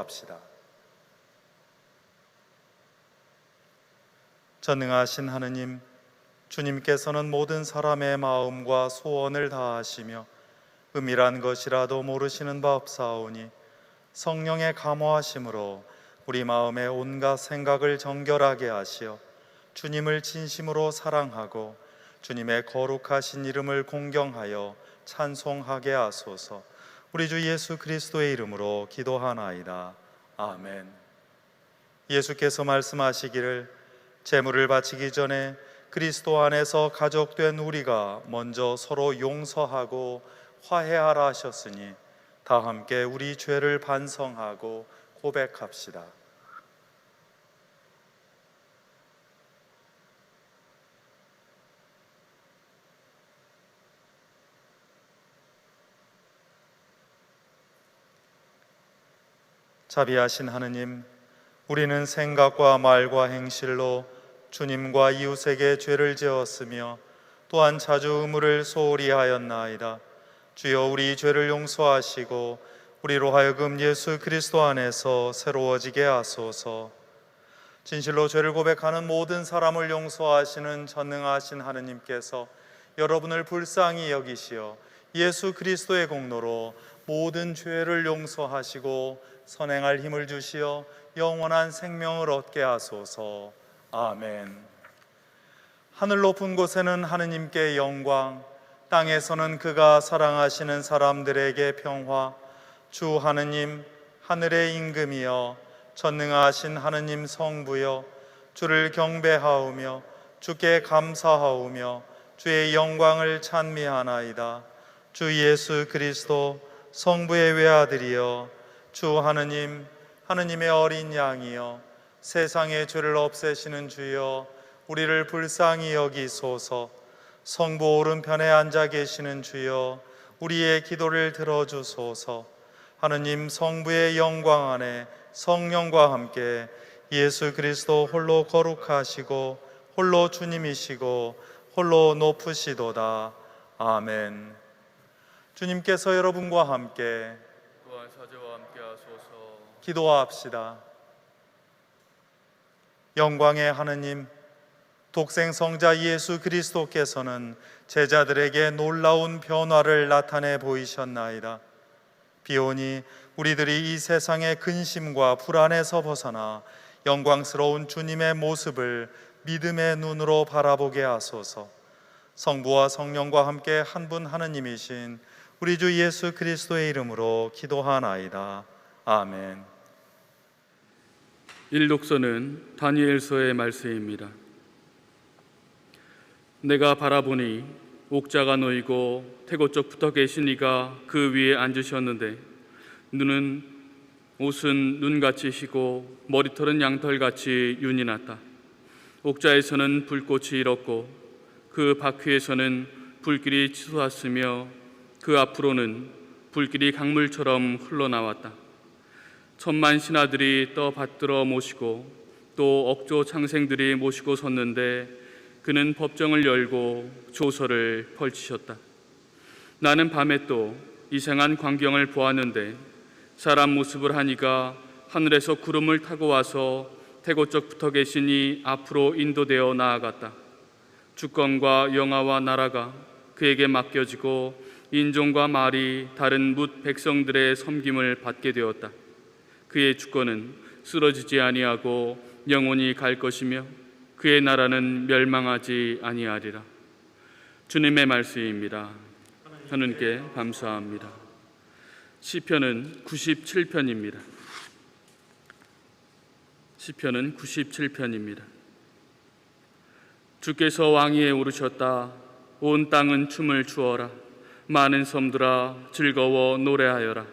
기도합시다. 전능하신 하느님, 주님께서는 모든 사람의 마음과 소원을 다하시며 은밀한 것이라도 모르시는 바 없사오니 성령의 감화하심으로 우리 마음의 온갖 생각을 정결하게 하시어 주님을 진심으로 사랑하고 주님의 거룩하신 이름을 공경하여 찬송하게 하소서. 우리 주 예수 그리스도의 이름으로 기도하나이다. 아멘. 예수께서 말씀하시기를 제물을 바치기 전에 그리스도 안에서 가족된 우리가 먼저 서로 용서하고 화해하라 하셨으니 다 함께 우리 죄를 반성하고 고백합시다. 자비하신 하느님, 우리는 생각과 말과 행실로 주님과 이웃에게 죄를 지었으며 또한 자주 의무를 소홀히 하였나이다. 주여, 우리 죄를 용서하시고 우리로 하여금 예수 그리스도 안에서 새로워지게 하소서. 진실로 죄를 고백하는 모든 사람을 용서하시는 전능하신 하느님께서 여러분을 불쌍히 여기시어 예수 그리스도의 공로로 모든 죄를 용서하시고 선행할 힘을 주시어 영원한 생명을 얻게 하소서. 아멘. 하늘 높은 곳에는 하느님께 영광, 땅에서는 그가 사랑하시는 사람들에게 평화. 주 하느님, 하늘의 임금이여, 전능하신 하느님 성부여, 주를 경배하오며 주께 감사하오며 주의 영광을 찬미하나이다. 주 예수 그리스도 성부의 외아들이여, 주 하느님, 하느님의 어린 양이여, 세상의 죄를 없애시는 주여, 우리를 불쌍히 여기소서. 성부 오른편에 앉아 계시는 주여, 우리의 기도를 들어주소서. 하느님 성부의 영광 안에 성령과 함께 예수 그리스도 홀로 거룩하시고 홀로 주님이시고 홀로 높으시도다. 아멘. 주님께서 여러분과 함께 또한 사제와 함께 하소서. 기도합시다. 영광의 하느님, 독생성자 예수 그리스도께서는 제자들에게 놀라운 변화를 나타내 보이셨나이다. 비오니 우리들이 이 세상의 근심과 불안에서 벗어나 영광스러운 주님의 모습을 믿음의 눈으로 바라보게 하소서. 성부와 성령과 함께 한 분 하느님이신 우리 주 예수 그리스도의 이름으로 기도하나이다. 아멘. 일독서는 다니엘서의 말씀입니다. 내가 바라보니 옥자가 놓이고 태고 쪽 붙어 계신 이가 그 위에 앉으셨는데 옷은 눈같이 희고 머리털은 양털같이 윤이 났다. 옥자에서는 불꽃이 일었고 그 바퀴에서는 불길이 치솟았으며 그 앞으로는 불길이 강물처럼 흘러나왔다. 천만 신하들이 떠 받들어 모시고 또 억조 창생들이 모시고 섰는데 그는 법정을 열고 조서를 펼치셨다. 나는 밤에 또 이상한 광경을 보았는데 사람 모습을 한 이가 하늘에서 구름을 타고 와서 태고 쪽 붙어 계시니 앞으로 인도되어 나아갔다. 주권과 영화와 나라가 그에게 맡겨지고 인종과 말이 다른 뭇 백성들의 섬김을 받게 되었다. 그의 주권은 쓰러지지 아니하고 영원히 갈 것이며 그의 나라는 멸망하지 아니하리라. 주님의 말씀입니다. 하느님께 감사합니다. 시편은 97편입니다. 시편은 97편입니다. 주께서 왕위에 오르셨다. 온 땅은 춤을 추어라. 많은 섬들아 즐거워 노래하여라.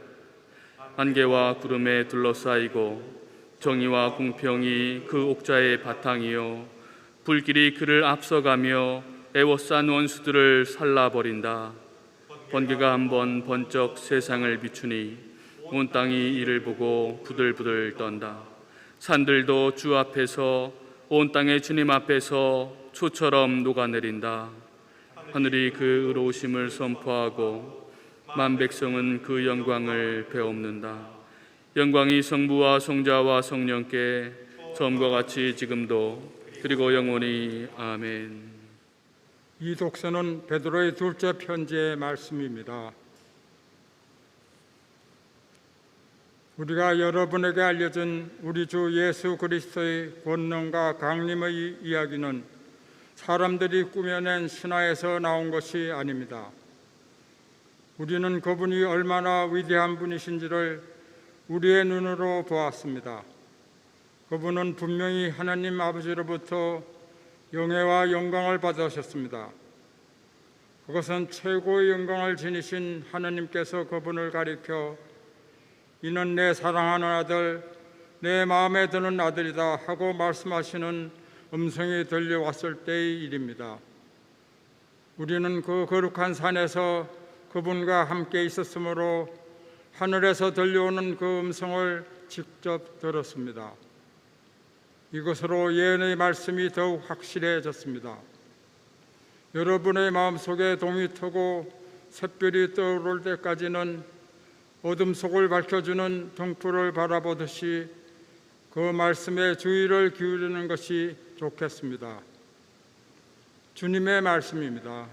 안개와 구름에 둘러싸이고 정의와 공평이 그 옥자의 바탕이요 불길이 그를 앞서가며 애워싼 원수들을 살라버린다. 번개가 한번 번쩍 세상을 비추니 온 땅이 이를 보고 부들부들 떤다. 산들도 주 앞에서 온 땅의 주님 앞에서 초처럼 녹아내린다. 하늘이 그 의로우심을 선포하고 만 백성은 그 영광을 배옵는다. 영광이 성부와 성자와 성령께 처음과 같이 지금도 그리고 영원히 아멘. 이 독서는 베드로의 둘째 편지의 말씀입니다. 우리가 여러분에게 알려준 우리 주 예수 그리스도의 권능과 강림의 이야기는 사람들이 꾸며낸 신화에서 나온 것이 아닙니다. 우리는 그분이 얼마나 위대한 분이신지를 우리의 눈으로 보았습니다. 그분은 분명히 하나님 아버지로부터 영예와 영광을 받으셨습니다. 그것은 최고의 영광을 지니신 하나님께서 그분을 가리켜 이는 내 사랑하는 아들, 내 마음에 드는 아들이다 하고 말씀하시는 음성이 들려왔을 때의 일입니다. 우리는 그 거룩한 산에서 그분과 함께 있었으므로 하늘에서 들려오는 그 음성을 직접 들었습니다. 이것으로 예언의 말씀이 더욱 확실해졌습니다. 여러분의 마음속에 동이 트고 샛별이 떠오를 때까지는 어둠 속을 밝혀주는 등불을 바라보듯이 그 말씀에 주의를 기울이는 것이 좋겠습니다. 주님의 말씀입니다.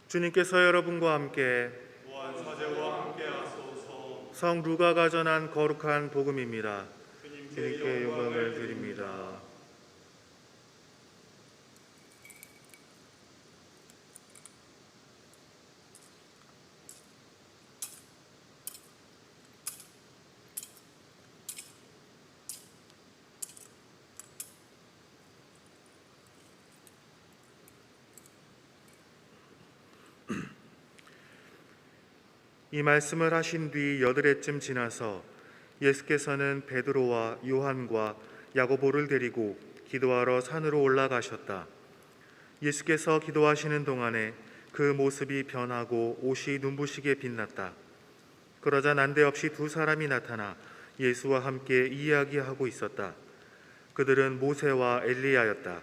주님께서 여러분과 함께 또한 사제와 함께 하소서. 성 루가가 전한 거룩한 복음입니다. 주님께 영광을 드립니다. 이 말씀을 하신 뒤 여드레쯤 지나서 예수께서는 베드로와 요한과 야고보를 데리고 기도하러 산으로 올라가셨다. 예수께서 기도하시는 동안에 그 모습이 변하고 옷이 눈부시게 빛났다. 그러자 난데없이 두 사람이 나타나 예수와 함께 이야기하고 있었다. 그들은 모세와 엘리야였다.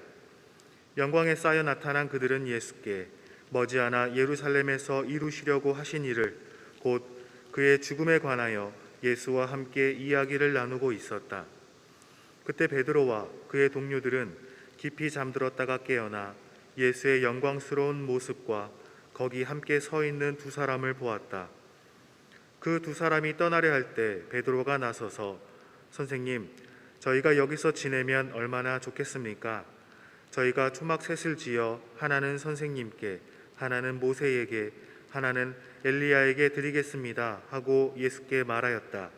영광에 쌓여 나타난 그들은 예수께 머지않아 예루살렘에서 이루시려고 하신 일을 곧 그의 죽음에 관하여 예수와 함께 이야기를 나누고 있었다. 그때 베드로와 그의 동료들은 깊이 잠들었다가 깨어나 예수의 영광스러운 모습과 거기 함께 서 있는 두 사람을 보았다. 그 두 사람이 떠나려 할 때 베드로가 나서서 선생님, 저희가 여기서 지내면 얼마나 좋겠습니까? 저희가 초막셋을 지어 하나는 선생님께, 하나는 모세에게, 하나는 엘리야에게 드리겠습니다 하고 예수께 말하였다.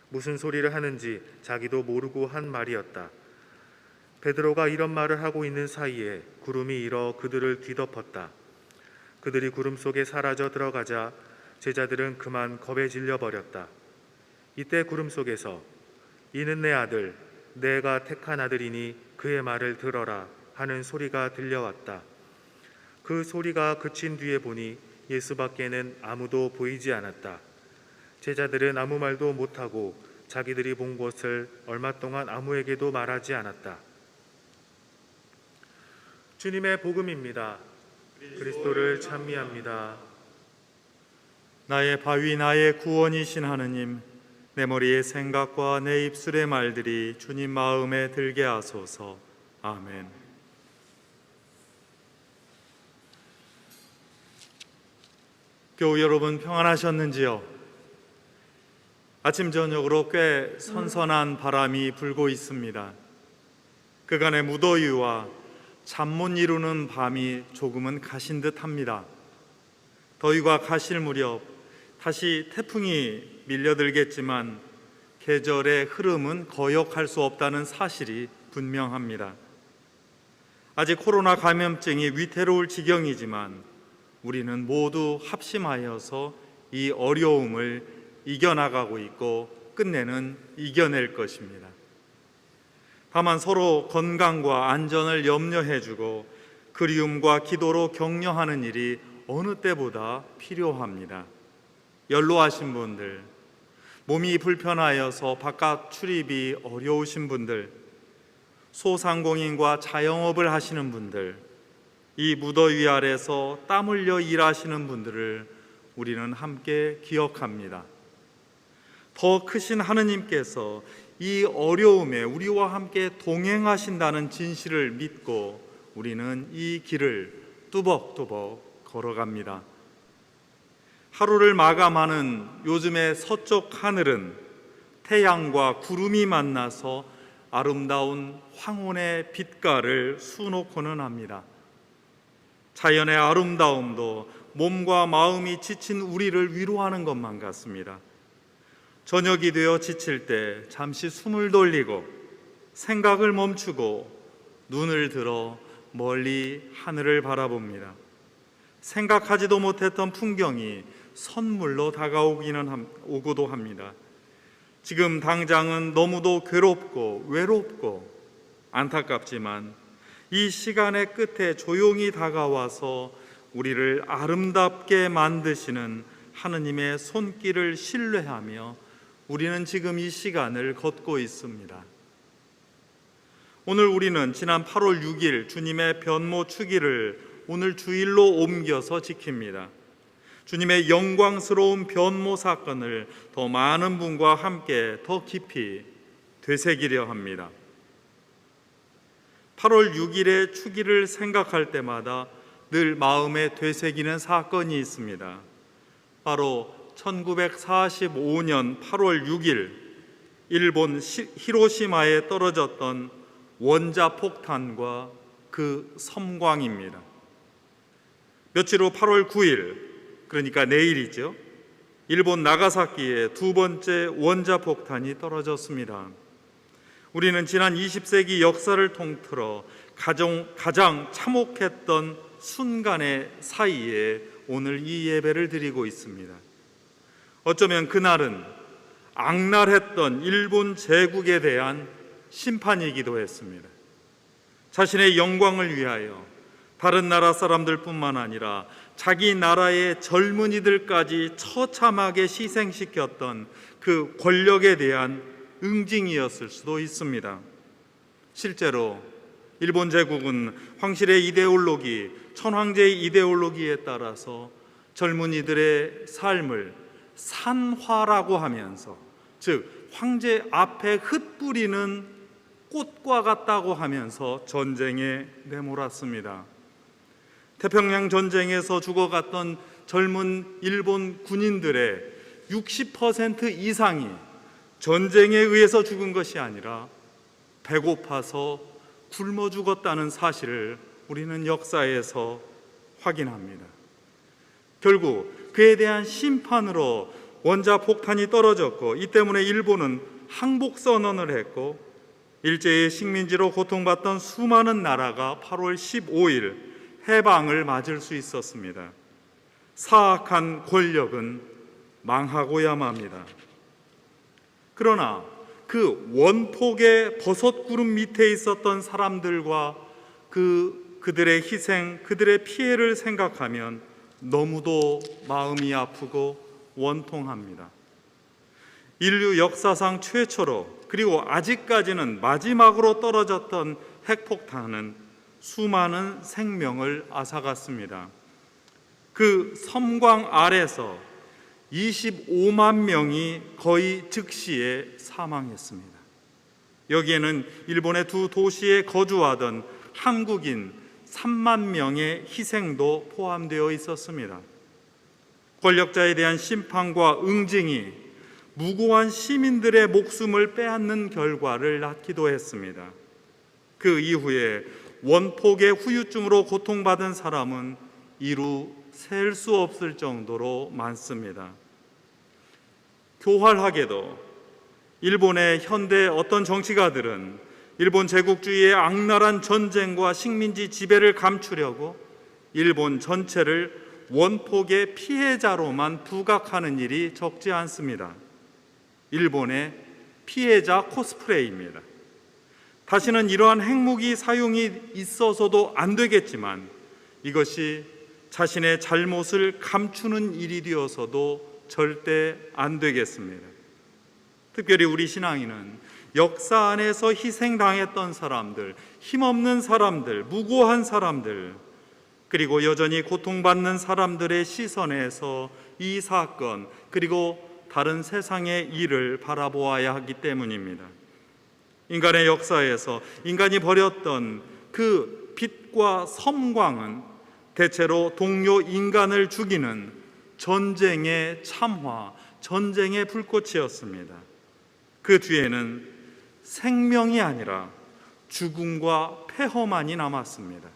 무슨 소리를 하는지 자기도 모르고 한 말이었다. 베드로가 이런 말을 하고 있는 사이에 구름이 일어 그들을 뒤덮었다. 그들이 구름 속에 사라져 들어가자 제자들은 그만 겁에 질려 버렸다. 이때 구름 속에서 이는 내 아들, 내가 택한 아들이니 그의 말을 들어라 하는 소리가 들려왔다. 그 소리가 그친 뒤에 보니 예수밖에는 아무도 보이지 않았다. 제자들은 아무 말도 못하고 자기들이 본 것을 얼마 동안 아무에게도 말하지 않았다. 주님의 복음입니다. 그리스도를 찬미합니다. 나의 바위 나의 구원이신 하느님, 내 머리의 생각과 내 입술의 말들이 주님 마음에 들게 하소서. 아멘. 교우 여러분, 평안하셨는지요? 아침 저녁으로 꽤 선선한 바람이 불고 있습니다. 그간의 무더위와 잠 못 이루는 밤이 조금은 가신 듯합니다. 더위가 가실 무렵 다시 태풍이 밀려들겠지만 계절의 흐름은 거역할 수 없다는 사실이 분명합니다. 아직 코로나 감염증이 위태로울 지경이지만 우리는 모두 합심하여서 이 어려움을 이겨나가고 있고 끝내는 이겨낼 것입니다. 다만 서로 건강과 안전을 염려해주고 그리움과 기도로 격려하는 일이 어느 때보다 필요합니다. 연로하신 분들, 몸이 불편하여서 바깥 출입이 어려우신 분들, 소상공인과 자영업을 하시는 분들, 이 무더위 아래서 땀 흘려 일하시는 분들을 우리는 함께 기억합니다. 더 크신 하느님께서 이 어려움에 우리와 함께 동행하신다는 진실을 믿고 우리는 이 길을 뚜벅뚜벅 걸어갑니다. 하루를 마감하는 요즘의 서쪽 하늘은 태양과 구름이 만나서 아름다운 황혼의 빛깔을 수놓고는 합니다. 자연의 아름다움도 몸과 마음이 지친 우리를 위로하는 것만 같습니다. 저녁이 되어 지칠 때 잠시 숨을 돌리고 생각을 멈추고 눈을 들어 멀리 하늘을 바라봅니다. 생각하지도 못했던 풍경이 선물로 오고도 합니다. 지금 당장은 너무도 괴롭고 외롭고 안타깝지만 이 시간의 끝에 조용히 다가와서 우리를 아름답게 만드시는 하느님의 손길을 신뢰하며 우리는 지금 이 시간을 걷고 있습니다. 오늘 우리는 지난 8월 6일 주님의 변모 축일을 오늘 주일로 옮겨서 지킵니다. 주님의 영광스러운 변모 사건을 더 많은 분과 함께 더 깊이 되새기려 합니다. 8월 6일의 축일을 생각할 때마다 늘 마음에 되새기는 사건이 있습니다. 바로 1945년 8월 6일 일본 히로시마에 떨어졌던 원자폭탄과 그 섬광입니다. 며칠 후 8월 9일, 그러니까 내일이죠. 일본 나가사키에 두 번째 원자폭탄이 떨어졌습니다. 우리는 지난 20세기 역사를 통틀어 가장 참혹했던 순간의 사이에 오늘 이 예배를 드리고 있습니다. 어쩌면 그날은 악랄했던 일본 제국에 대한 심판이기도 했습니다. 자신의 영광을 위하여 다른 나라 사람들뿐만 아니라 자기 나라의 젊은이들까지 처참하게 희생시켰던 그 권력에 대한 응징이었을 수도 있습니다. 실제로 일본 제국은 황실의 이데올로기, 천황제의 이데올로기에 따라서 젊은이들의 삶을 산화라고 하면서, 즉 황제 앞에 흩뿌리는 꽃과 같다고 하면서 전쟁에 내몰았습니다. 태평양 전쟁에서 죽어갔던 젊은 일본 군인들의 60% 이상이 전쟁에 의해서 죽은 것이 아니라 배고파서 굶어 죽었다는 사실을 우리는 역사에서 확인합니다. 결국 그에 대한 심판으로 원자폭탄이 떨어졌고, 이 때문에 일본은 항복선언을 했고, 일제의 식민지로 고통받던 수많은 나라가 8월 15일 해방을 맞을 수 있었습니다. 사악한 권력은 망하고야 맙니다. 그러나 그 원폭의 버섯구름 밑에 있었던 사람들과 그들의 희생, 그들의 피해를 생각하면 너무도 마음이 아프고 원통합니다. 인류 역사상 최초로, 그리고 아직까지는 마지막으로 떨어졌던 핵폭탄은 수많은 생명을 앗아갔습니다. 그 섬광 아래서 25만 명이 거의 즉시에 사망했습니다. 여기에는 일본의 두 도시에 거주하던 한국인 3만 명의 희생도 포함되어 있었습니다. 권력자에 대한 심판과 응징이 무고한 시민들의 목숨을 빼앗는 결과를 낳기도 했습니다. 그 이후에 원폭의 후유증으로 고통받은 사람은 이루 셀 수 없을 정도로 많습니다. 교활하게도 일본의 현대 어떤 정치가들은 일본 제국주의의 악랄한 전쟁과 식민지 지배를 감추려고 일본 전체를 원폭의 피해자로만 부각하는 일이 적지 않습니다. 일본의 피해자 코스프레입니다. 다시는 이러한 핵무기 사용이 있어서도 안 되겠지만 이것이 자신의 잘못을 감추는 일이 되어서도 절대 안 되겠습니다. 특별히 우리 신앙인은 역사 안에서 희생당했던 사람들, 힘없는 사람들, 무고한 사람들, 그리고 여전히 고통받는 사람들의 시선에서 이 사건 그리고 다른 세상의 일을 바라보아야 하기 때문입니다. 인간의 역사에서 인간이 벌였던 그 빛과 섬광은 대체로 동료 인간을 죽이는 전쟁의 참화, 전쟁의 불꽃이었습니다. 그 뒤에는 생명이 아니라 죽음과 폐허만이 남았습니다.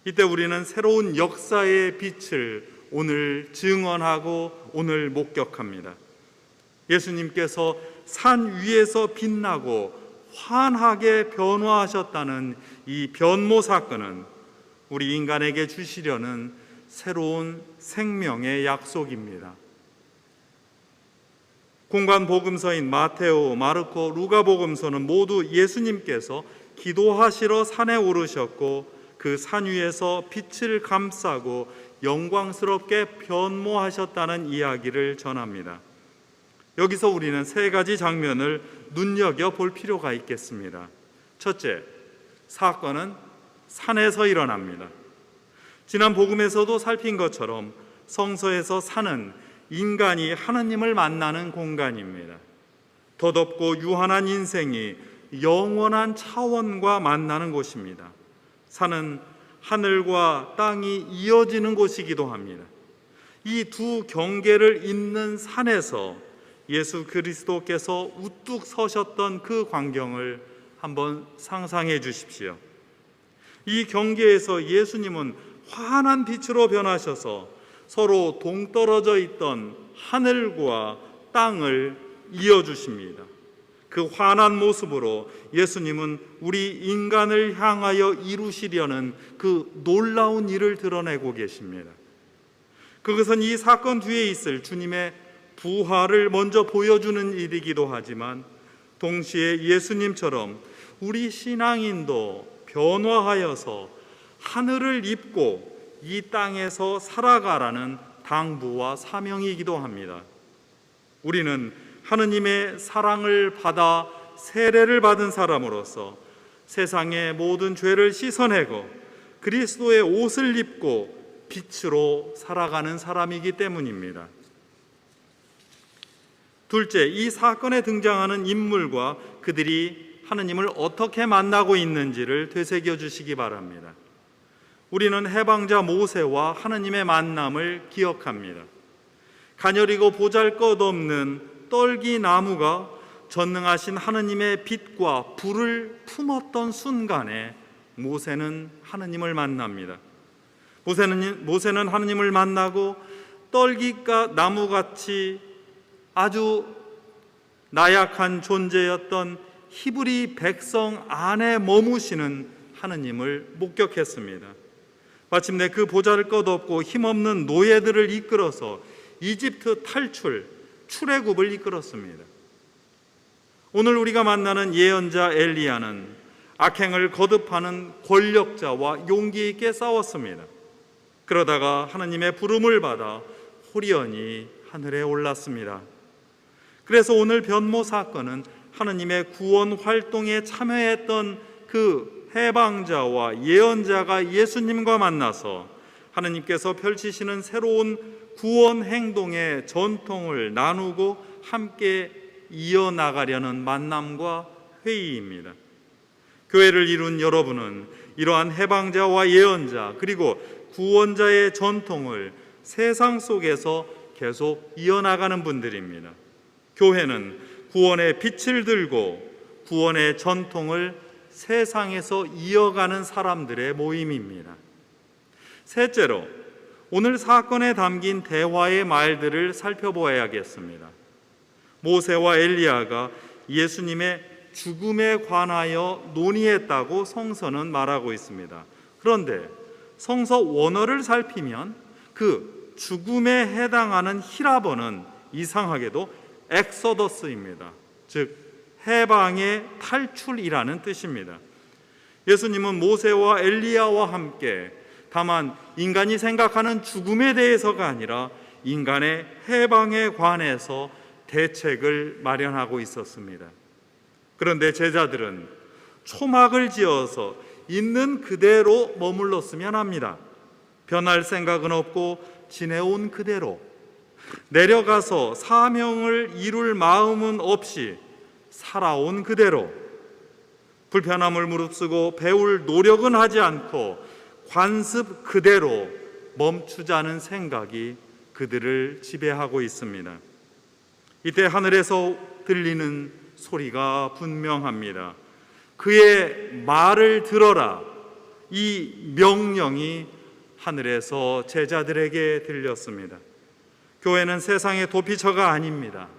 이때 우리는 새로운 역사의 빛을 오늘 증언하고 오늘 목격합니다. 예수님께서 산 위에서 빛나고 환하게 변화하셨다는 이 변모 사건은 우리 인간에게 주시려는 새로운 생명의 약속입니다. 공관 복음서인 마테오, 마르코, 루가 복음서는 모두 예수님께서 기도하시러 산에 오르셨고 그 산 위에서 빛을 감싸고 영광스럽게 변모하셨다는 이야기를 전합니다. 여기서 우리는 세 가지 장면을 눈여겨볼 필요가 있겠습니다. 첫째, 사건은 산에서 일어납니다. 지난 복음에서도 살핀 것처럼 성서에서 산은 인간이 하느님을 만나는 공간입니다. 더덥고 유한한 인생이 영원한 차원과 만나는 곳입니다. 산은 하늘과 땅이 이어지는 곳이기도 합니다. 이 두 경계를 잇는 산에서 예수 그리스도께서 우뚝 서셨던 그 광경을 한번 상상해 주십시오. 이 경계에서 예수님은 환한 빛으로 변하셔서 서로 동떨어져 있던 하늘과 땅을 이어주십니다. 그 환한 모습으로 예수님은 우리 인간을 향하여 이루시려는 그 놀라운 일을 드러내고 계십니다. 그것은 이 사건 뒤에 있을 주님의 부활을 먼저 보여주는 일이기도 하지만 동시에 예수님처럼 우리 신앙인도 변화하여서 하늘을 입고 이 땅에서 살아가라는 당부와 사명이기도 합니다. 우리는 하느님의 사랑을 받아 세례를 받은 사람으로서 세상의 모든 죄를 씻어내고 그리스도의 옷을 입고 빛으로 살아가는 사람이기 때문입니다. 둘째, 이 사건에 등장하는 인물과 그들이 하느님을 어떻게 만나고 있는지를 되새겨 주시기 바랍니다. 우리는 해방자 모세와 하느님의 만남을 기억합니다. 가녀리고 보잘것없는 떨기 나무가 전능하신 하느님의 빛과 불을 품었던 순간에 모세는 하느님을 만납니다. 모세는 하느님을 만나고 떨기가 나무같이 아주 나약한 존재였던 히브리 백성 안에 머무시는 하느님을 목격했습니다. 마침내 그 보잘것없고 힘없는 노예들을 이끌어서 이집트 탈출, 출애굽을 이끌었습니다. 오늘 우리가 만나는 예언자 엘리야는 악행을 거듭하는 권력자와 용기 있게 싸웠습니다. 그러다가 하느님의 부름을 받아 호련히 하늘에 올랐습니다. 그래서 오늘 변모 사건은 하느님의 구원 활동에 참여했던 그 해방자와 예언자가 예수님과 만나서 하느님께서 펼치시는 새로운 구원 행동의 전통을 나누고 함께 이어나가려는 만남과 회의입니다. 교회를 이룬 여러분은 이러한 해방자와 예언자 그리고 구원자의 전통을 세상 속에서 계속 이어나가는 분들입니다. 교회는 구원의 빛을 들고 구원의 전통을 세상에서 이어가는 사람들의 모임입니다. 셋째로, 오늘 사건에 담긴 대화의 말들을 살펴보아야겠습니다. 모세와 엘리야가 예수님의 죽음에 관하여 논의했다고 성서는 말하고 있습니다. 그런데 성서 원어를 살피면 그 죽음에 해당하는 히라버는 이상하게도 엑소더스입니다. 즉 해방의 탈출이라는 뜻입니다. 예수님은 모세와 엘리야와 함께 다만 인간이 생각하는 죽음에 대해서가 아니라 인간의 해방에 관해서 대책을 마련하고 있었습니다. 그런데 제자들은 초막을 지어서 있는 그대로 머물렀으면 합니다. 변할 생각은 없고 지내온 그대로, 내려가서 사명을 이룰 마음은 없이 살아온 그대로, 불편함을 무릅쓰고 배울 노력은 하지 않고 관습 그대로 멈추자는 생각이 그들을 지배하고 있습니다. 이때 하늘에서 들리는 소리가 분명합니다. 그의 말을 들어라. 이 명령이 하늘에서 제자들에게 들렸습니다. 교회는 세상의 도피처가 아닙니다.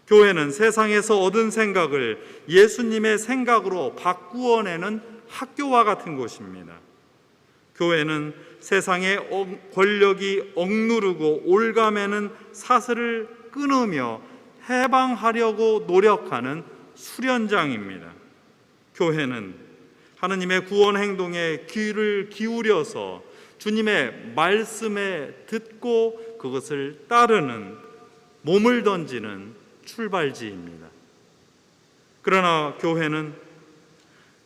교회는 세상에서 얻은 생각을 예수님의 생각으로 바꾸어내는 학교와 같은 곳입니다. 교회는 세상의 권력이 억누르고 올가매는 사슬을 끊으며 해방하려고 노력하는 수련장입니다. 교회는 하느님의 구원 행동에 귀를 기울여서 주님의 말씀에 듣고 그것을 따르는, 몸을 던지는 출발지입니다. 그러나 교회는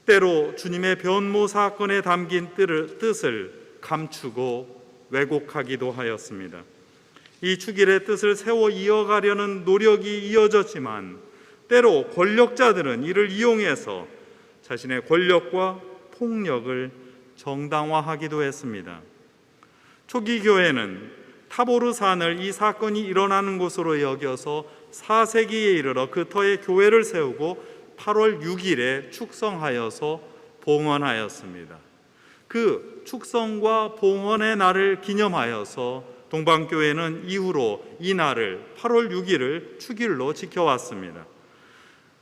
때로 주님의 변모 사건에 담긴 뜻을 감추고 왜곡하기도 하였습니다. 이 축일의 뜻을 세워 이어가려는 노력이 이어졌지만 때로 권력자들은 이를 이용해서 자신의 권력과 폭력을 정당화하기도 했습니다. 초기 교회는 타보르 산을 이 사건이 일어나는 곳으로 여겨서 4세기에 이르러 그 터에 교회를 세우고 8월 6일에 축성하여서 봉헌하였습니다. 그 축성과 봉헌의 날을 기념하여서 동방교회는 이후로 이 날을 8월 6일을 축일로 지켜왔습니다.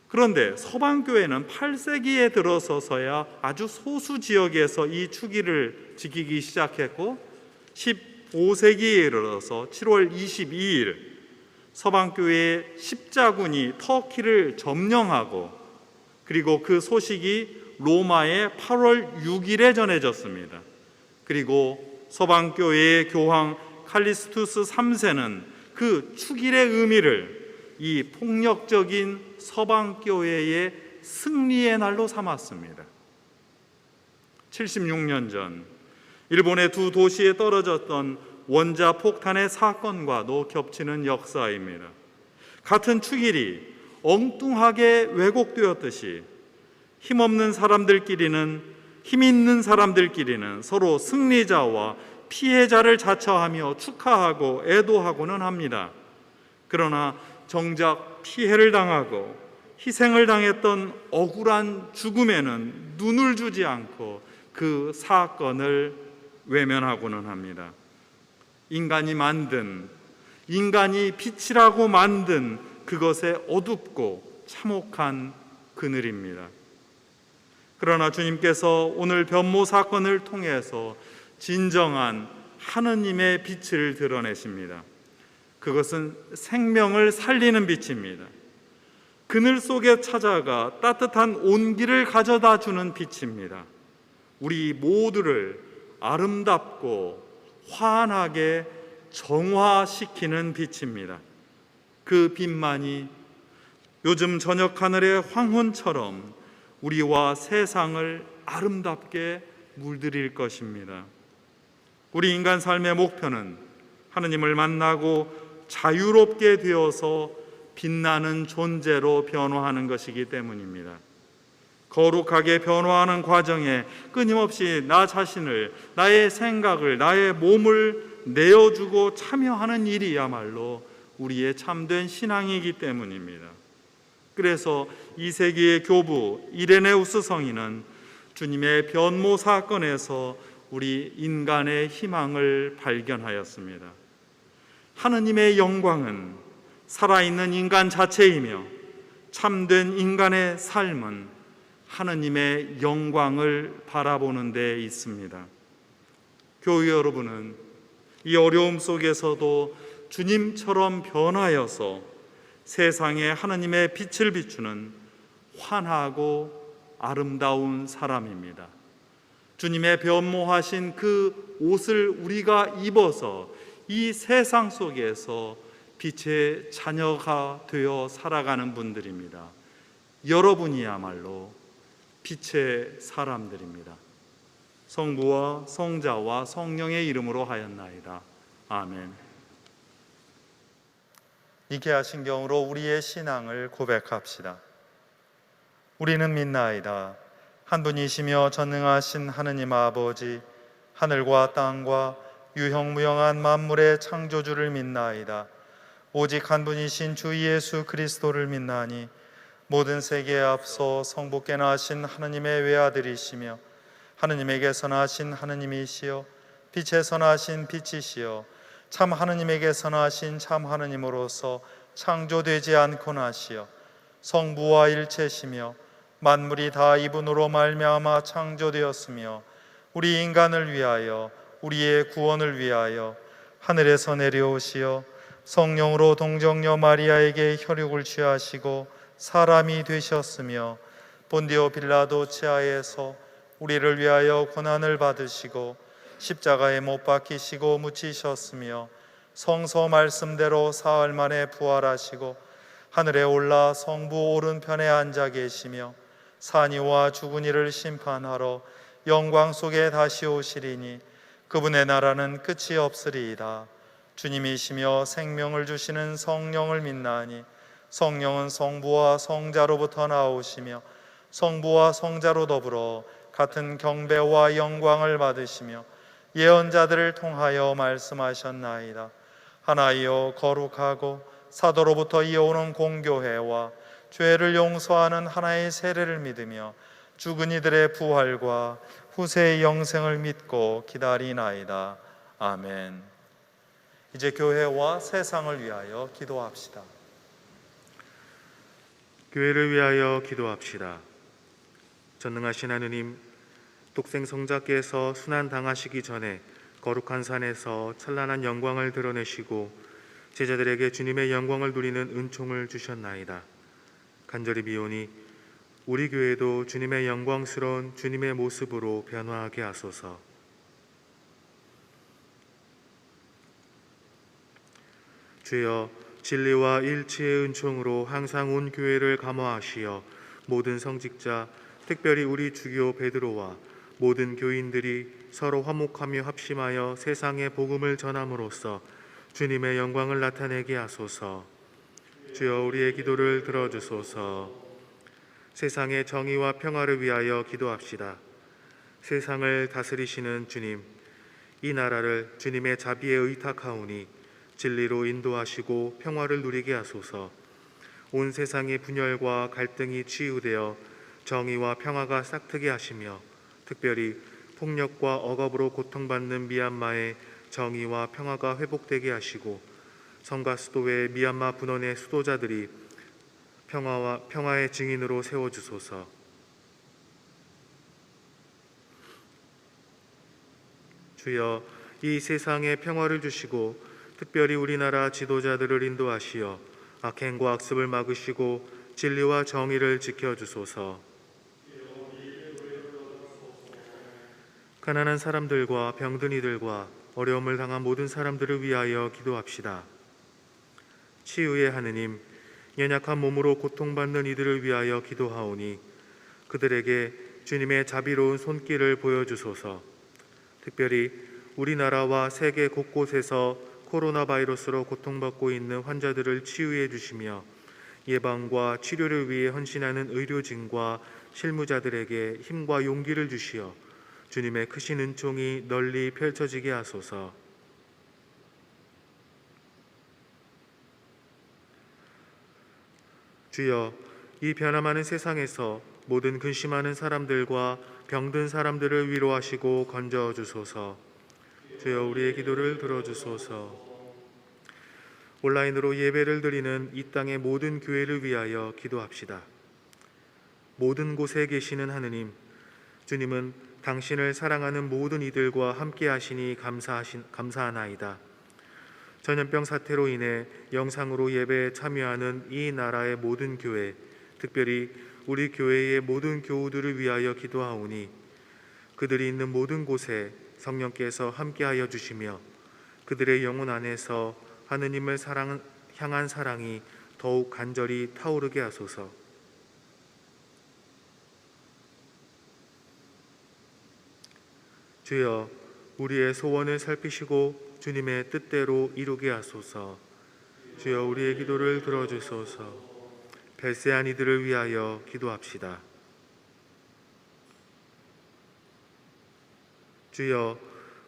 그런데 서방교회는 8세기에 들어서서야 아주 소수 지역에서 이 축일을 지키기 시작했고 15세기에 이르러서 7월 22일 서방교회의 십자군이 터키를 점령하고 그리고 그 소식이 로마의 8월 6일에 전해졌습니다. 그리고 서방교회의 교황 칼리스투스 3세는 그 축일의 의미를 이 폭력적인 서방교회의 승리의 날로 삼았습니다. 76년 전 일본의 두 도시에 떨어졌던 원자 폭탄의 사건과도 겹치는 역사입니다. 같은 축일이 엉뚱하게 왜곡되었듯이 힘없는 사람들끼리는, 힘 있는 사람들끼리는 서로 승리자와 피해자를 자처하며 축하하고 애도하고는 합니다. 그러나 정작 피해를 당하고 희생을 당했던 억울한 죽음에는 눈을 주지 않고 그 사건을 외면하고는 합니다. 인간이 만든, 인간이 빛이라고 만든 그것의 어둡고 참혹한 그늘입니다. 그러나 주님께서 오늘 변모 사건을 통해서 진정한 하느님의 빛을 드러내십니다. 그것은 생명을 살리는 빛입니다. 그늘 속에 찾아가 따뜻한 온기를 가져다 주는 빛입니다. 우리 모두를 아름답고 환하게 정화시키는 빛입니다. 그 빛만이 요즘 저녁 하늘의 황혼처럼 우리와 세상을 아름답게 물들일 것입니다. 우리 인간 삶의 목표는 하느님을 만나고 자유롭게 되어서 빛나는 존재로 변화하는 것이기 때문입니다. 거룩하게 변화하는 과정에 끊임없이 나 자신을, 나의 생각을, 나의 몸을 내어주고 참여하는 일이야말로 우리의 참된 신앙이기 때문입니다. 그래서 2세기의 교부 이레네우스 성인은 주님의 변모 사건에서 우리 인간의 희망을 발견하였습니다. 하느님의 영광은 살아있는 인간 자체이며 참된 인간의 삶은 하느님의 영광을 바라보는 데 있습니다. 교회 여러분은 이 어려움 속에서도 주님처럼 변하여서 세상에 하느님의 빛을 비추는 환하고 아름다운 사람입니다. 주님의 변모하신 그 옷을 우리가 입어서 이 세상 속에서 빛의 자녀가 되어 살아가는 분들입니다. 여러분이야말로 빛의 사람들입니다. 성부와 성자와 성령의 이름으로 하였나이다. 아멘. 니케아신경으로 우리의 신앙을 고백합시다. 우리는 믿나이다. 한 분이시며 전능하신 하느님 아버지, 하늘과 땅과 유형무형한 만물의 창조주를 믿나이다. 오직 한 분이신 주 예수 그리스도를 믿나니 모든 세계에 앞서 성부께 나신 하느님의 외아들이시며 하느님에게서 나신 하느님이시여 빛에서 나신 빛이시여 참 하느님에게서 나신 참 하느님으로서 창조되지 않고 나시어 성부와 일체시며 만물이 다 이분으로 말미암아 창조되었으며 우리 인간을 위하여 우리의 구원을 위하여 하늘에서 내려오시어 성령으로 동정녀 마리아에게 혈육을 취하시고 사람이 되셨으며 본디오 빌라도 치하에서 우리를 위하여 고난을 받으시고 십자가에 못 박히시고 묻히셨으며 성서 말씀대로 사흘 만에 부활하시고 하늘에 올라 성부 오른편에 앉아 계시며 산이와 죽은 이를 심판하러 영광 속에 다시 오시리니 그분의 나라는 끝이 없으리이다. 주님이시며 생명을 주시는 성령을 믿나니 성령은 성부와 성자로부터 나오시며 성부와 성자로 더불어 같은 경배와 영광을 받으시며 예언자들을 통하여 말씀하셨나이다. 하나이요 거룩하고 사도로부터 이어오는 공교회와 죄를 용서하는 하나의 세례를 믿으며 죽은 이들의 부활과 후세의 영생을 믿고 기다리나이다. 아멘. 이제 교회와 세상을 위하여 기도합시다. 교회를 위하여 기도합시다. 전능하신 하느님, 독생 성자께서 순환당하시기 전에 거룩한 산에서 찬란한 영광을 드러내시고 제자들에게 주님의 영광을 누리는 은총을 주셨나이다. 간절히 비오니 우리 교회도 주님의 영광스러운 주님의 모습으로 변화하게 하소서. 주여, 진리와 일치의 은총으로 항상 온 교회를 감화하시어 모든 성직자, 특별히 우리 주교 베드로와 모든 교인들이 서로 화목하며 합심하여 세상에 복음을 전함으로써 주님의 영광을 나타내게 하소서. 주여, 우리의 기도를 들어주소서. 세상의 정의와 평화를 위하여 기도합시다. 세상을 다스리시는 주님, 이 나라를 주님의 자비에 의탁하오니 진리로 인도하시고 평화를 누리게 하소서. 온 세상의 분열과 갈등이 치유되어 정의와 평화가 싹트게 하시며 특별히 폭력과 억압으로 고통받는 미얀마의 정의와 평화가 회복되게 하시고 성가 수도의 미얀마 분원의 수도자들이 평화의 증인으로 세워주소서. 주여, 이 세상에 평화를 주시고 특별히 우리나라 지도자들을 인도하시어 악행과 악습을 막으시고 진리와 정의를 지켜주소서. 가난한 사람들과 병든 이들과 어려움을 당한 모든 사람들을 위하여 기도합시다. 치유의 하느님, 연약한 몸으로 고통받는 이들을 위하여 기도하오니 그들에게 주님의 자비로운 손길을 보여주소서. 특별히 우리나라와 세계 곳곳에서 코로나 바이러스로 고통받고 있는 환자들을 치유해 주시며 예방과 치료를 위해 헌신하는 의료진과 실무자들에게 힘과 용기를 주시어 주님의 크신 은총이 널리 펼쳐지게 하소서. 주여, 이 변화많은 세상에서 모든 근심하는 사람들과 병든 사람들을 위로하시고 건져 주소서. 주여, 우리의 기도를 들어주소서. 온라인으로 예배를 드리는 이 땅의 모든 교회를 위하여 기도합시다. 모든 곳에 계시는 하느님, 주님은 당신을 사랑하는 모든 이들과 함께 하시니 감사하나이다. 전염병 사태로 인해 영상으로 예배에 참여하는 이 나라의 모든 교회, 특별히 우리 교회의 모든 교우들을 위하여 기도하오니 그들이 있는 모든 곳에 성령께서 함께하여 주시며 그들의 영혼 안에서 하느님을 향한 사랑이 더욱 간절히 타오르게 하소서. 주여, 우리의 소원을 살피시고 주님의 뜻대로 이루게 하소서. 주여, 우리의 기도를 들어주소서. 별세한 이들을 위하여 기도합시다. 주여,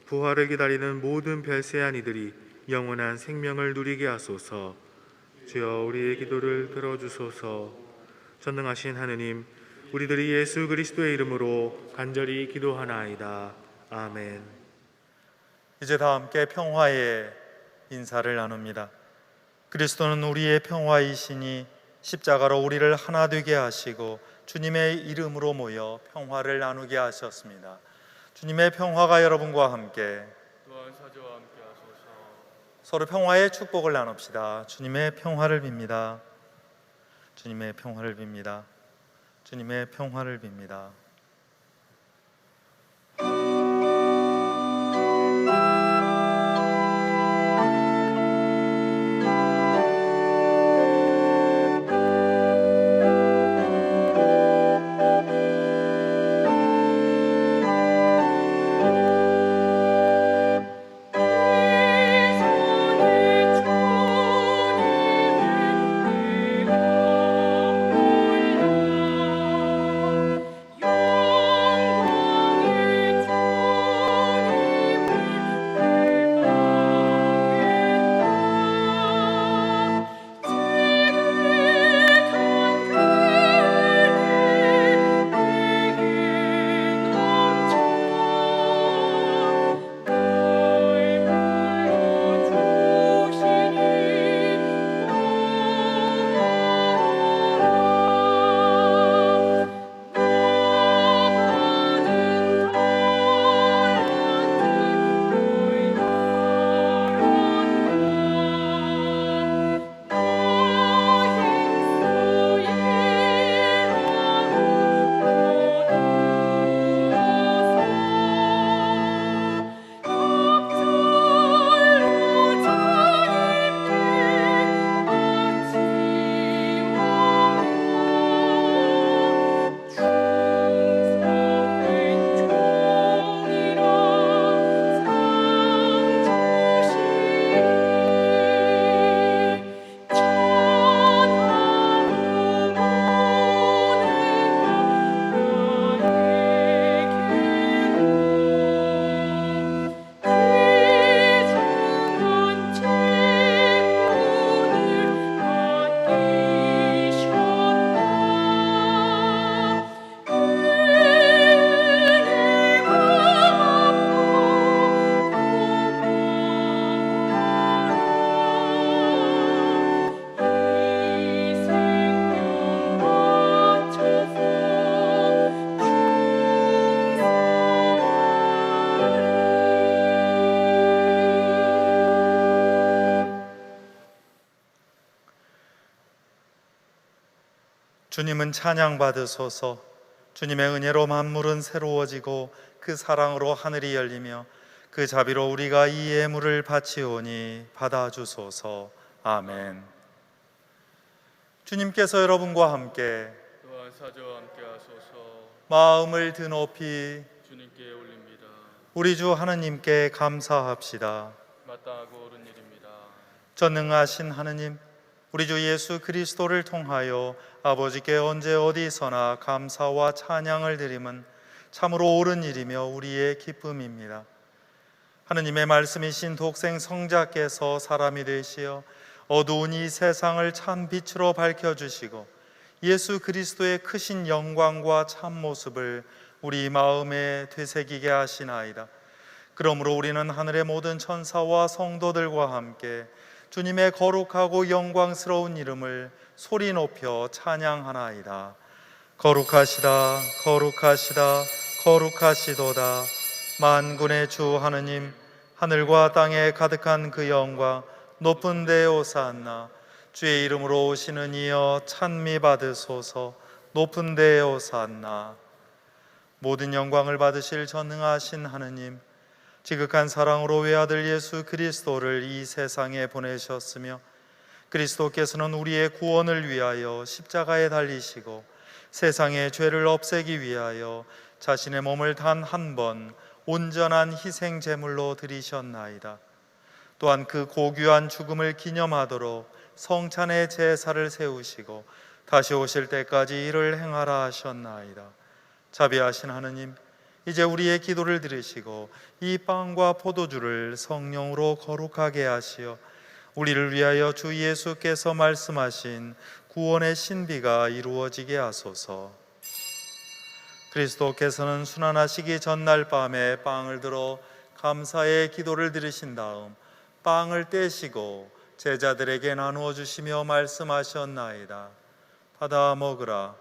부활을 기다리는 모든 별세한 이들이 영원한 생명을 누리게 하소서. 주여, 우리의 기도를 들어주소서. 전능하신 하느님, 우리들이 예수 그리스도의 이름으로 간절히 기도하나이다. 아멘. 이제 다 함께 평화의 인사를 나눕니다. 그리스도는 우리의 평화이시니 십자가로 우리를 하나 되게 하시고 주님의 이름으로 모여 평화를 나누게 하셨습니다. 주님의 평화가 여러분과 함께 또한 사제와 함께 하소서. 서로 평화의 축복을 나눕시다. 주님의 평화를 빕니다. 주님의 평화를 빕니다. 주님의 평화를 빕니다. 주님은 찬양받으소서. 주님의 은혜로 만물은 새로워지고 그 사랑으로 하늘이 열리며 그 자비로 우리가 이 예물을 바치오니 받아주소서. 아멘. 주님께서 여러분과 함께 또한 사자와 함께 하소서. 마음을 드높이 주님께 올립니다. 우리 주 하느님께 감사합시다. 마땅하고 옳은 일입니다. 전능하신 하느님, 우리 주 예수 그리스도를 통하여 아버지께 언제 어디서나 감사와 찬양을 드림은 참으로 옳은 일이며 우리의 기쁨입니다. 하느님의 말씀이신 독생 성자께서 사람이 되시어 어두운 이 세상을 참 빛으로 밝혀주시고 예수 그리스도의 크신 영광과 참모습을 우리 마음에 되새기게 하시나이다. 그러므로 우리는 하늘의 모든 천사와 성도들과 함께 주님의 거룩하고 영광스러운 이름을 소리 높여 찬양하나이다. 거룩하시다, 거룩하시다, 거룩하시도다. 만군의 주 하느님, 하늘과 땅에 가득한 그 영광, 높은 데에 오사나. 주의 이름으로 오시는 이여 찬미 받으소서. 높은 데에 오사나. 모든 영광을 받으실 전능하신 하느님, 지극한 사랑으로 외아들 예수 그리스도를 이 세상에 보내셨으며 그리스도께서는 우리의 구원을 위하여 십자가에 달리시고 세상의 죄를 없애기 위하여 자신의 몸을 단 한 번 온전한 희생 제물로 드리셨나이다. 또한 그 고귀한 죽음을 기념하도록 성찬의 제사를 세우시고 다시 오실 때까지 이를 행하라 하셨나이다. 자비하신 하느님, 이제 우리의 기도를 들으시고 이 빵과 포도주를 성령으로 거룩하게 하시어 우리를 위하여 주 예수께서 말씀하신 구원의 신비가 이루어지게 하소서. 그리스도께서는 순환하시기 전날 밤에 빵을 들어 감사의 기도를 드리신 다음 빵을 떼시고 제자들에게 나누어 주시며 말씀하셨나이다. 받아 먹으라.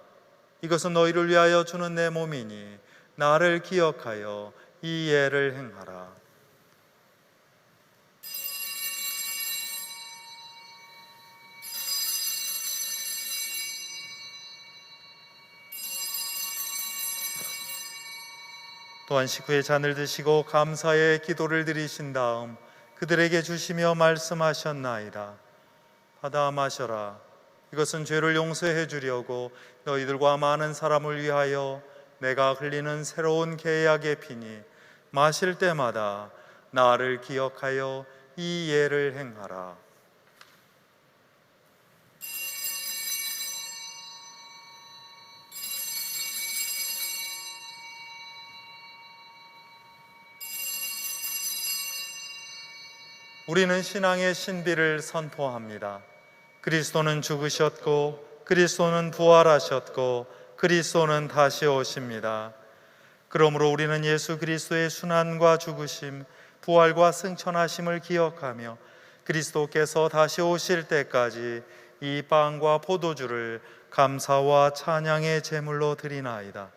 이것은 너희를 위하여 주는 내 몸이니 나를 기억하여 이 예를 행하라. 또한 식후에 잔을 드시고 감사의 기도를 드리신 다음 그들에게 주시며 말씀하셨나이다. 받아 마셔라. 이것은 죄를 용서해 주려고 너희들과 많은 사람을 위하여 내가 흘리는 새로운 계약의 피니 마실 때마다 나를 기억하여 이 예를 행하라. 우리는 신앙의 신비를 선포합니다. 그리스도는 죽으셨고 그리스도는 부활하셨고 그리스도는 다시 오십니다. 그러므로 우리는 예수 그리스도의 순환과 죽으심, 부활과 승천하심을 기억하며 그리스도께서 다시 오실 때까지 이 빵과 포도주를 감사와 찬양의 제물로 드리나이다.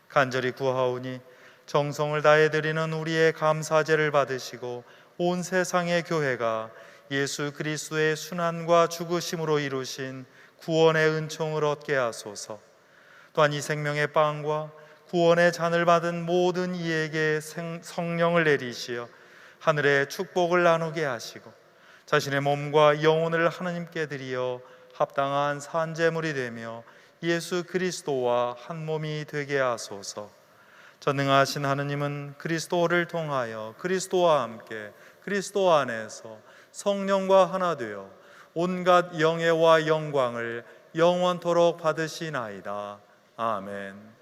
간절히 구하오니 정성을 다해 드리는 우리의 감사제를 받으시고 온 세상의 교회가 예수 그리스도의 순환과 죽으심으로 이루신 구원의 은총을 얻게 하소서. 또한 이 생명의 빵과 구원의 잔을 받은 모든 이에게 성령을 내리시어 하늘의 축복을 나누게 하시고 자신의 몸과 영혼을 하나님께 드리어 합당한 산제물이 되며 예수 그리스도와 한 몸이 되게 하소서. 전능하신 하느님은 그리스도를 통하여 그리스도와 함께 그리스도 안에서 성령과 하나 되어 온갖 영예와 영광을 영원토록 받으시나이다. 아멘.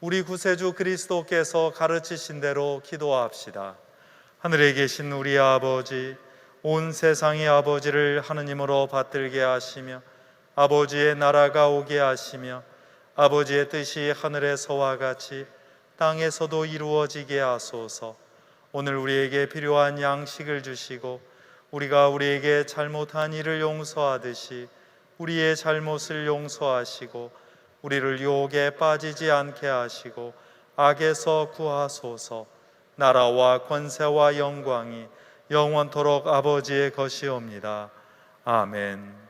우리 구세주 그리스도께서 가르치신 대로 기도합시다. 하늘에 계신 우리 아버지, 온 세상의 아버지를 하느님으로 받들게 하시며 아버지의 나라가 오게 하시며 아버지의 뜻이 하늘에서와 같이 땅에서도 이루어지게 하소서. 오늘 우리에게 필요한 양식을 주시고 우리가 우리에게 잘못한 일을 용서하듯이 우리의 잘못을 용서하시고 우리를 유혹에 빠지지 않게 하시고 악에서 구하소서. 나라와 권세와 영광이 영원토록 아버지의 것이옵니다. 아멘.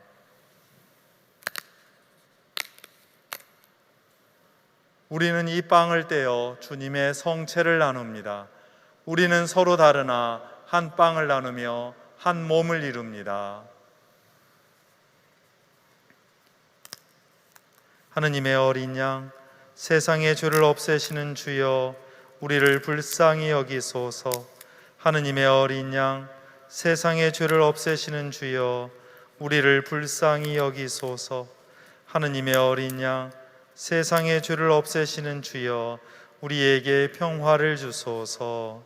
우리는 이 빵을 떼어 주님의 성체를 나눕니다. 우리는 서로 다르나 한 빵을 나누며 한 몸을 이룹니다. 하느님의 어린 양, 세상의 죄를 없애시는 주여, 우리를 불쌍히 여기소서. 하느님의 어린 양, 세상의 죄를 없애시는 주여, 우리를 불쌍히 여기소서. 하느님의 어린 양, 세상의 죄를 없애시는 주여, 우리에게 평화를 주소서.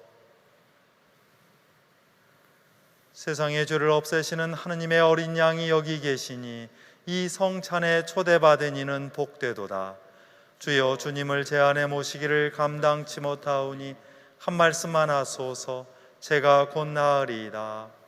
세상의 죄를 없애시는 하느님의 어린 양이 여기 계시니 이 성찬에 초대받은 이는 복되도다. 주여, 주님을 제 안에 모시기를 감당치 못하오니 한 말씀만 하소서. 제가 곧 나으리이다.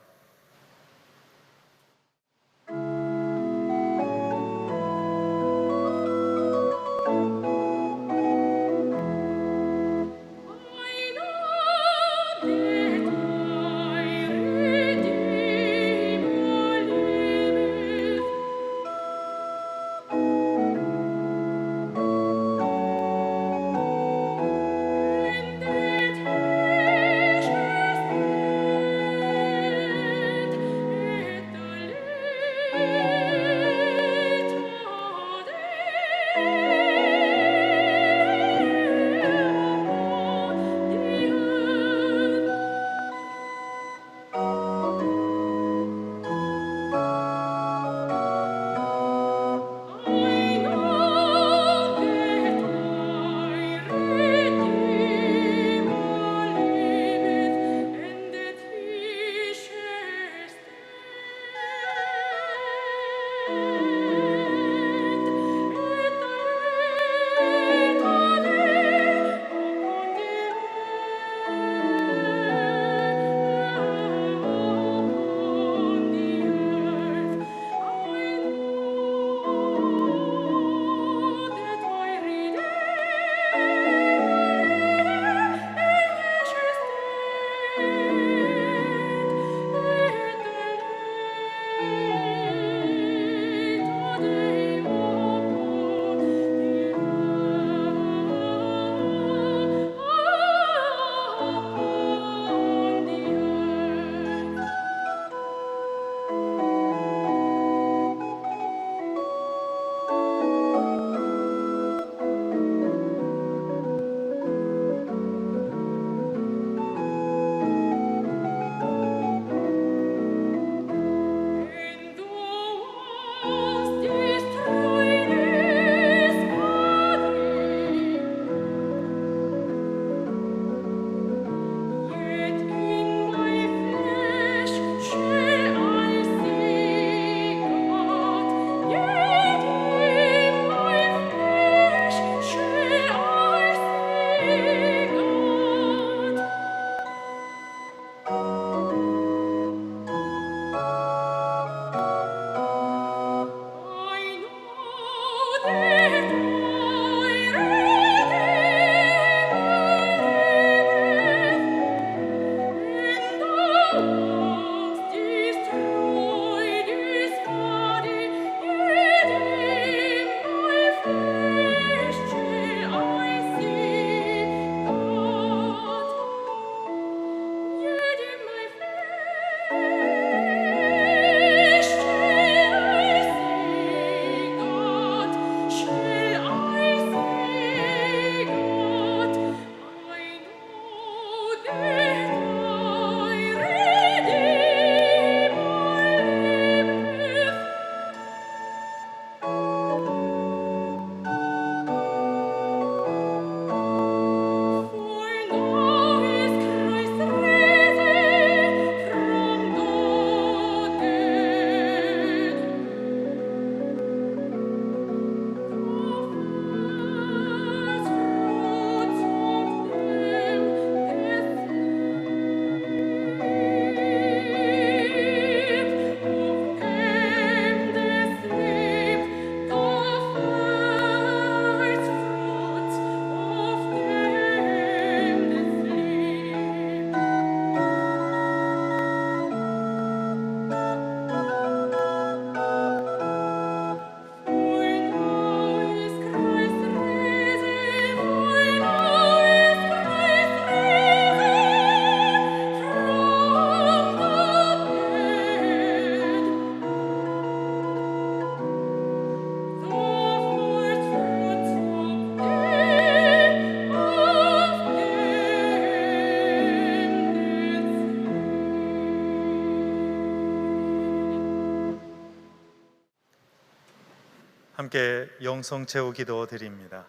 함께 영성 채우 기도 드립니다.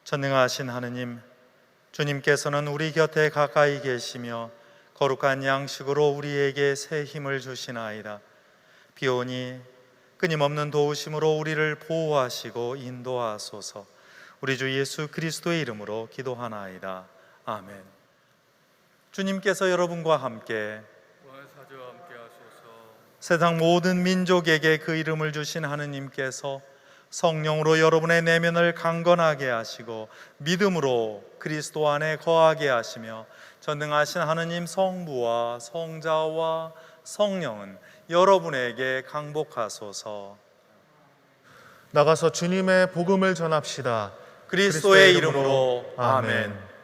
전능하신 하느님, 주님께서는 우리 곁에 가까이 계시며 거룩한 양식으로 우리에게 새 힘을 주시나이다. 비오니 끊임없는 도우심으로 우리를 보호하시고 인도하소서. 우리 주 예수 그리스도의 이름으로 기도하나이다. 아멘. 주님께서 여러분과 함께 사제와 함께 하소서. 세상 모든 민족에게 그 이름을 주신 하느님께서 성령으로 여러분의 내면을 강건하게 하시고 믿음으로 그리스도 안에 거하게 하시며 전능하신 하느님 성부와 성자와 성령은 여러분에게 강복하소서. 나가서 주님의 복음을 전합시다. 그리스도의 이름으로 아멘.